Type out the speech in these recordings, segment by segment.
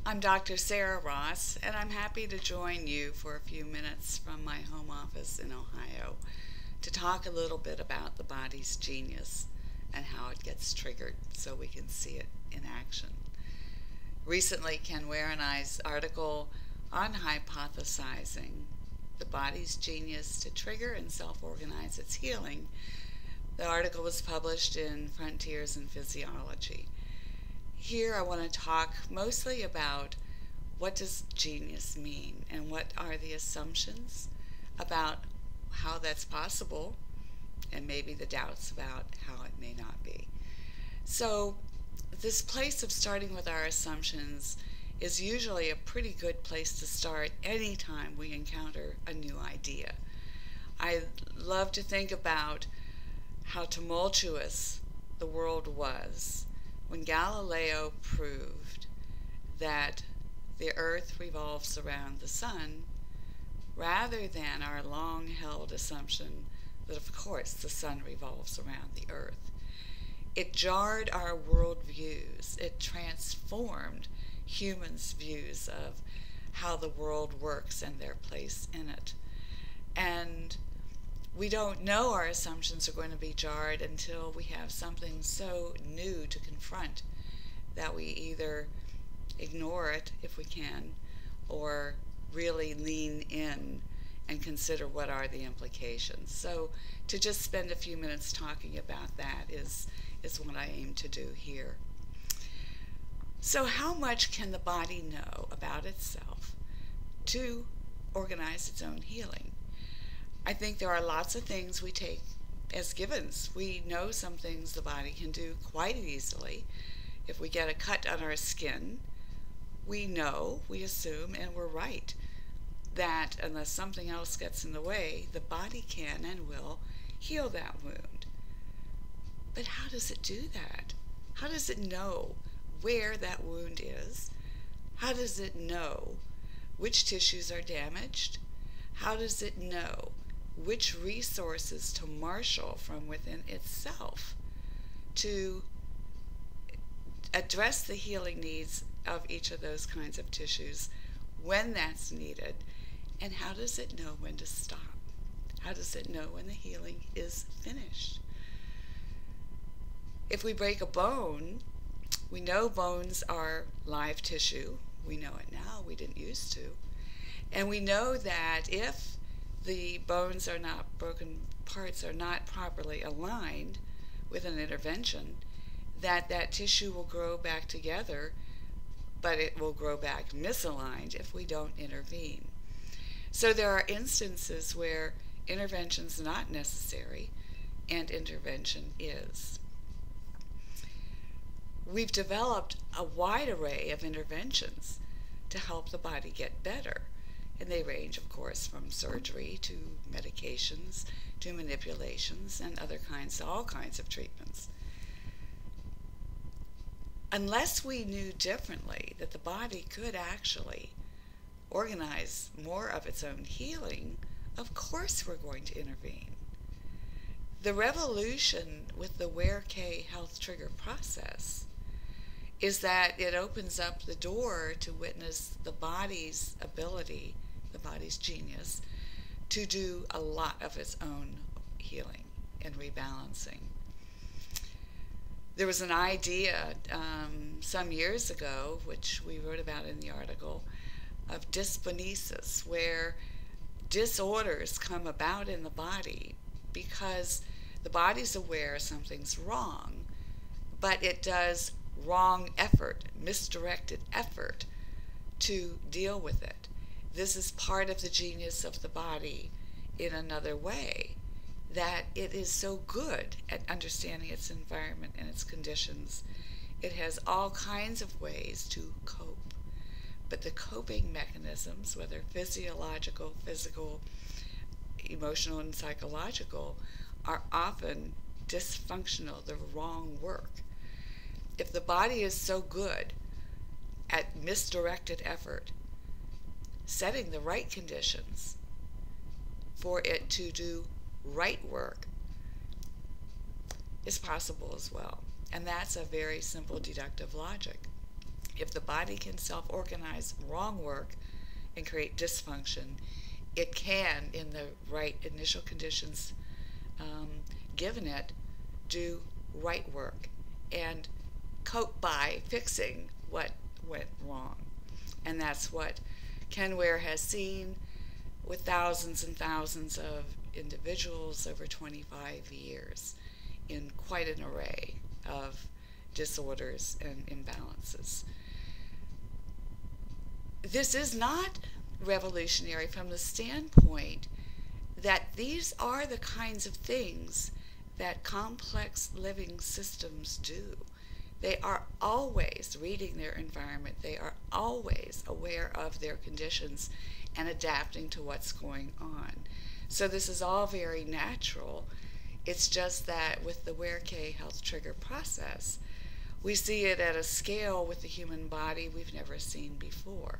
I'm Dr. Sara Ross, and I'm happy to join you for a few minutes from my home office in Ohio to talk a little bit about the body's genius and how it gets triggered so we can see it in action. Recently, Ken Ware and I's article on hypothesizing the body's genius to trigger and self-organize its healing, the article was published in Frontiers in Physiology. Here I want to talk mostly about what does genius mean and what are the assumptions about how that's possible and maybe the doubts about how it may not be. So this place of starting with our assumptions is usually a pretty good place to start anytime we encounter a new idea. I love to think about how tumultuous the world was when Galileo proved that the earth revolves around the sun rather than our long-held assumption that of course the sun revolves around the earth. It jarred our worldviews. It transformed humans' views of how the world works and their place in it. And we don't know our assumptions are going to be jarred until we have something so new to confront that we either ignore it if we can or really lean in and consider what are the implications. So to just spend a few minutes talking about that is what I aim to do here. So how much can the body know about itself to organize its own healing? I think there are lots of things we take as givens. We know some things the body can do quite easily. If we get a cut on our skin, we know, we assume, and we're right, that unless something else gets in the way, the body can and will heal that wound. But how does it do that? How does it know where that wound is? How does it know which tissues are damaged? How does it know which resources to marshal from within itself to address the healing needs of each of those kinds of tissues when that's needed? And how does it know when to stop? How does it know when the healing is finished? If we break a bone, we know bones are live tissue. We know it now. We didn't used to. And we know that if the bones are not broken, parts are not properly aligned with an intervention, that tissue will grow back together, but it will grow back misaligned if we don't intervene. So there are instances where intervention is not necessary and intervention is. We've developed a wide array of interventions to help the body get better. And they range, of course, from surgery to medications to manipulations and all kinds of treatments. Unless we knew differently that the body could actually organize more of its own healing, of course we're going to intervene. The revolution with the Ware K health trigger process is that it opens up the door to witness the body's ability, the body's genius, to do a lot of its own healing and rebalancing. There was an idea some years ago, which we wrote about in the article, of dysponesis, where disorders come about in the body because the body's aware something's wrong, but it does wrong effort, misdirected effort to deal with it. This is part of the genius of the body in another way, that it is so good at understanding its environment and its conditions. It has all kinds of ways to cope. But the coping mechanisms, whether physiological, physical, emotional, and psychological, are often dysfunctional. They're wrong work. If the body is so good at misdirected effort, setting the right conditions for it to do right work is possible as well. And that's a very simple deductive logic. If the body can self-organize wrong work and create dysfunction, it can, in the right initial conditions given it, do right work and cope by fixing what went wrong. And that's what Ken Ware has seen with thousands and thousands of individuals over 25 years in quite an array of disorders and imbalances. This is not revolutionary from the standpoint that these are the kinds of things that complex living systems do. They are always reading their environment. They are always aware of their conditions and adapting to what's going on. So this is all very natural. It's just that with the Ware K health trigger process, we see it at a scale with the human body we've never seen before.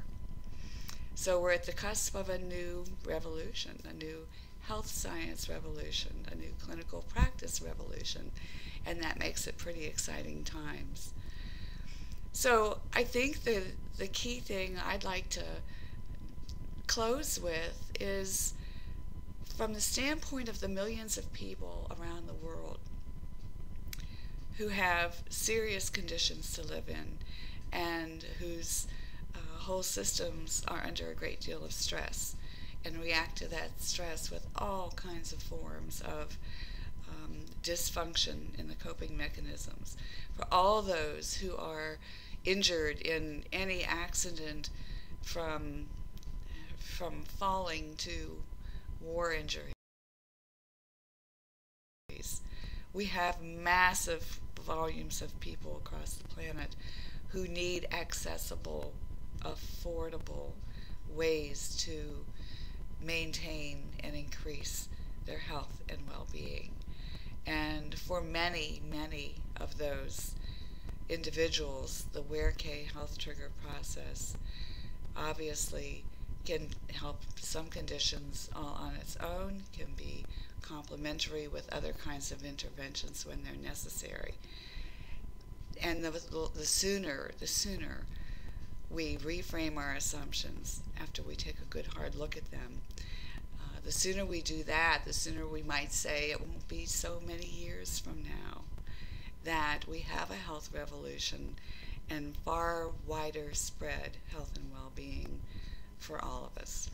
So we're at the cusp of a new revolution, a new health science revolution, a new clinical practice revolution, and that makes it pretty exciting times. So I think the key thing I'd like to close with is, from the standpoint of the millions of people around the world who have serious conditions to live in and whose whole systems are under a great deal of stress and react to that stress with all kinds of forms of dysfunction in the coping mechanisms. For all those who are injured in any accident, from falling to war injuries, we have massive volumes of people across the planet who need accessible, affordable ways to maintain and increase their health and well-being. And for many, many of those individuals, the Ware K health trigger process obviously can help some conditions all on its own, can be complementary with other kinds of interventions when they're necessary. And the sooner we reframe our assumptions after we take a good hard look at them, the sooner we do that, the sooner we might say it won't be so many years from now that we have a health revolution and far wider spread health and well-being for all of us.